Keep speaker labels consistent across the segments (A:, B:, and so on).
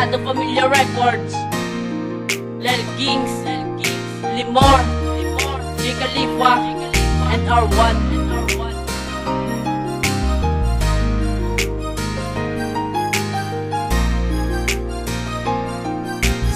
A: Barkada Familia Records, Lel Kings, Limor, J Khalifa, and R1.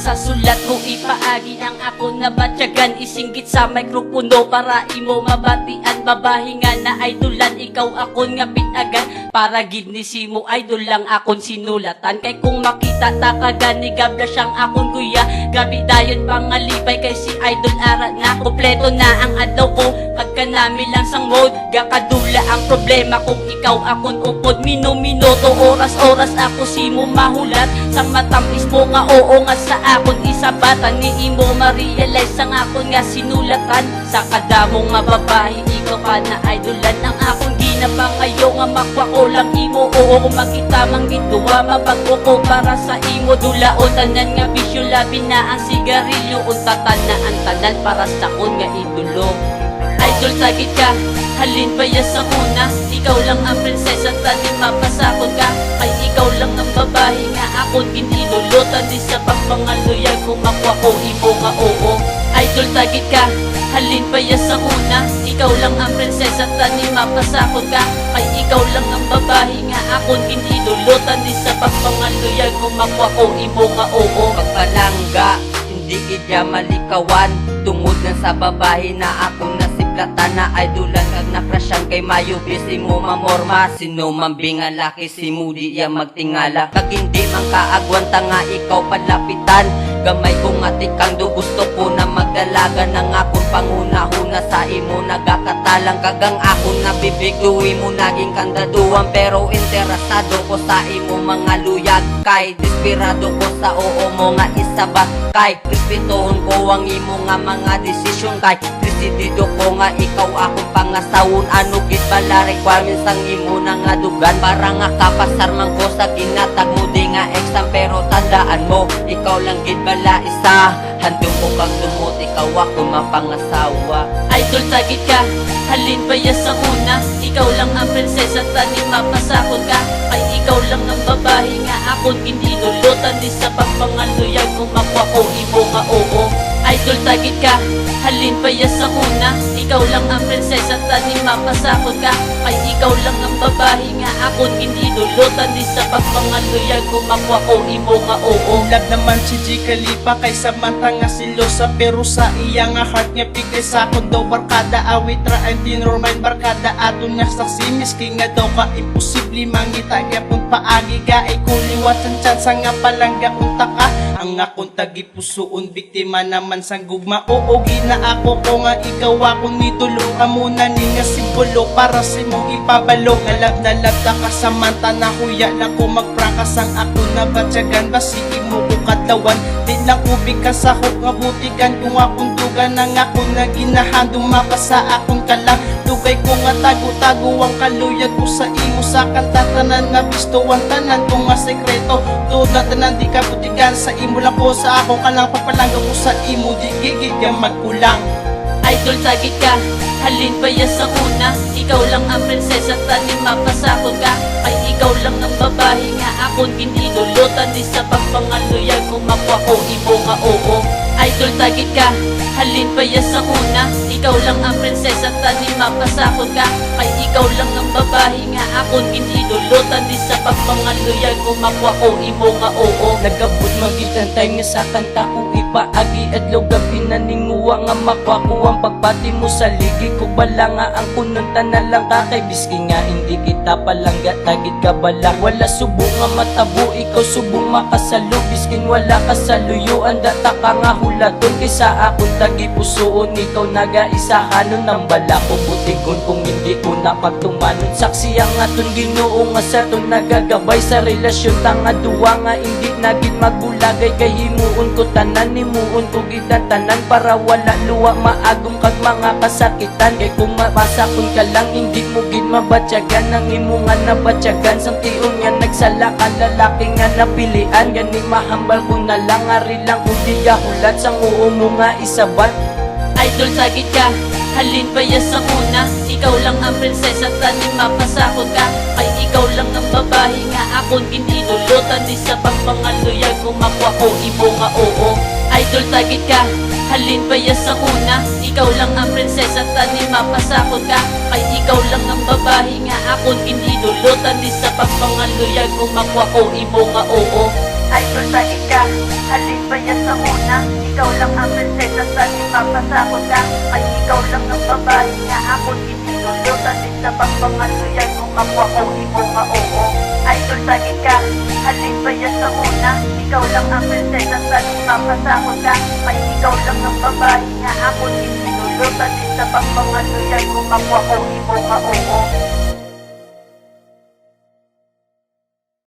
A: Sa sulat ko ipaagi ang ako na batyagan, isinggit sa mikropono para imo mabatian. Babahingan na idolan, ikaw akon nga pitagan, para gidnisi mo idol lang akon sinulatan. Kay kung makita ta kagani gabla siyang akon kuya, gabi dayon pangalipay kay si idol ara na. Kompleto na ang adlaw ko, pagkanami lang sang mode, gakadula ang problema kung ikaw akon upod. Minuto, oras ako si mo mahulat, sang matamis mo nga oo nga sa akon isabatan. Ni imo ma-realize ang akon nga sinulatan. Sa kadamong nga babae, ikaw pa na idolan ang akong ginapangayo nga makwa ko lang imo. Oo kung makita mang gituwa, mabago ko para sa imo. Dula o tanan nga bisyo, labi na ang sigarilyo. Untatan na ang tanan para sa kon nga idolo. Idol sagit ka, halin ba ya sa una? Ikaw lang ang prinsesa, tanim mapasakot ka. Kay ikaw lang ang babae nga akon ginilulutan. Di sa pagpangaluyag kung makwa ko imo nga oo. Idol sagit ka, halin ba ya sa una? Ikaw lang ang prinsesa, tanim mapasakot ka. Kay ikaw lang ang babae nga akon ginilulutan. Di sa pagpangaluyag kung makwa ko imo nga oo. Pagpalangga, hindi kidya malikawan, tungod na sa babae na akong nasiplatan. Na idolan kag nakrasyan kay mayo bisi mo mamorma. Sino man bingalaki si Moody ya magtingala. Kag hindi man kaagwanta nga ikaw palapitan, gamay kong atikang do gusto ko na magdalaga ng akong panguna-huna sa imo nagakatalang. Kagang akong nabibiguwi mo naging kandaduan, pero interesado ko sa imo mga luyag. Kay desperado ko sa oo mo nga isabat. Kay respetuhon ko ang imo nga mga desisyon. Kay desidido ko nga ikaw akong pangasawon. Ano gid bala requirements ang imo na nga dugan, para nga kapasar man ko sa ginatag mo di nga exam. Pero tandaan mo, ikaw lang gid bala isa, handong ko kang dumot, ikaw ako mapangasawa. Idol sagit ka, halin ba ya sa una? Ikaw lang ang prinsesa, tanim mapasakot ka. Kay ikaw lang ang babae nga akon ginilulutan. Di sa pagpangaluyag kung makwa ko imo nga oo. Idol sagit ka, halin pa ya sa una? Ikaw lang ang prinsesa, tanim mapasakot ka. Kay ikaw lang ang babae nga akon ginilulutan. Di sa pagpangaluyag kung makwa ko imo nga oo.
B: Love naman si J Khalifa kay Samantha nga silosa, pero sa iya nga heart nga pigay sa akon daw barkada. Awit ra ang tinormal barkada aton nga saksi, miski nga daw ka imposible mangita gyapon paagi ka. Ay kuliwat ang tsansa nga palangga unta ka. Ang akong tagipusoon biktima naman sang gugma. Oo gina ako ko nga ikaw akong nitulo. Amuna ni nga simbolo para si mong ipabalo. Ngalab na labda ka Samantha na huya na ko magprangkas ang ako na batyagan. Basi imo ko katlawan, di lang ubig ka sa hok nga butikan. Kung akong dugan ang ako na ginahandong mapasa akong kalang. Dugay ko nga tago-tago ang kaluyag ko sa imo. Sa kantatanan na bisto ang tanan ko nga sekreto. Tuod na tanan di ka butikan, sa imo lang ko sa akong kalang. Pagpalangga ko sa imo di gigit kang magkulang.
A: Idol sagit ka, halin pa ya sa una? Ikaw lang ang prinsesa, tanim mapasakot ka. Kay ikaw lang ang babae nga akon ginilulutan. Di sa pagpangaluyag kung makwa ko imo nga oo. Idol sagit ka, halin pa ya sa una? Ikaw lang ang prinsesa, tanim mapasakot ka. Kay ikaw lang ang babae nga akon ginilulutan. Di sa pagpangaluyag kung makwa ko imo nga oo.
B: Nagabot magitan time nga sa kanta ko ipaagi adlaw gabi na ninguwa nga makwa ko ang pagbati mo sa ligi ko. Bala nga ang kununta na lang ka kay biski nga hindi kita palangga tagit ka bala. Wala subo nga matabo, ikaw subo makasalo. Biskin wala ka sa luyuan, data ka nga hulaton. Kaysa akong tagipusoon, ikaw nagaisahanon ng bala ko butikon. Kung hindi ko napagtumanon, saksi ang aton Ginoo nga sa ton nagagabay sa relasyon. Tanga duwa nga hindi nagit magbulagay, kay himuon ko tanan, himuon ko gitan tanan, para wala luwa maagom kag mga kasakitan. Kay kung mapasakon ka lang, hindi mo gid mabatyagan ang imo nga nabatyagan. Sang tion nga nagsala ka, lalaki nga napilian. Gani mahambal ko na lang, ari lang kung di hulat sang oo mo nga isabat.
A: Idol sagit ka, halin pa ya sa una? Ikaw lang ang prinsesa, tanim mapasakot ka. Kay ikaw ikaw lang ang babae nga akon kinidulutan. Isa pang pangaluyan kung makwa ko imo nga oo. Idol tagit ka, halin pa ya sa una. Ikaw lang ang prinsesa, tani mapasakot ka. Kay ikaw lang ang babae nga akon kinidulutan. Isa pang pangaluyan kung makwa ko imo nga oo. Idol tagit ka, halin pa ya sa una. Ikaw lang ang prinsesa, tani mapasakot ka. Kay ikaw lang ang babae nga akon kinidulutan. Isa pang pangaluyan kung makwa ko imo nga oo. Idol tagit ka, halin pa ya sa una. Ikaw lang ang prinsesa, tani mapasakot ka. Kay ikaw lang ang babae nga akon kinidulutan. Isa pang pangaluyan kung makwa ko imo nga oo.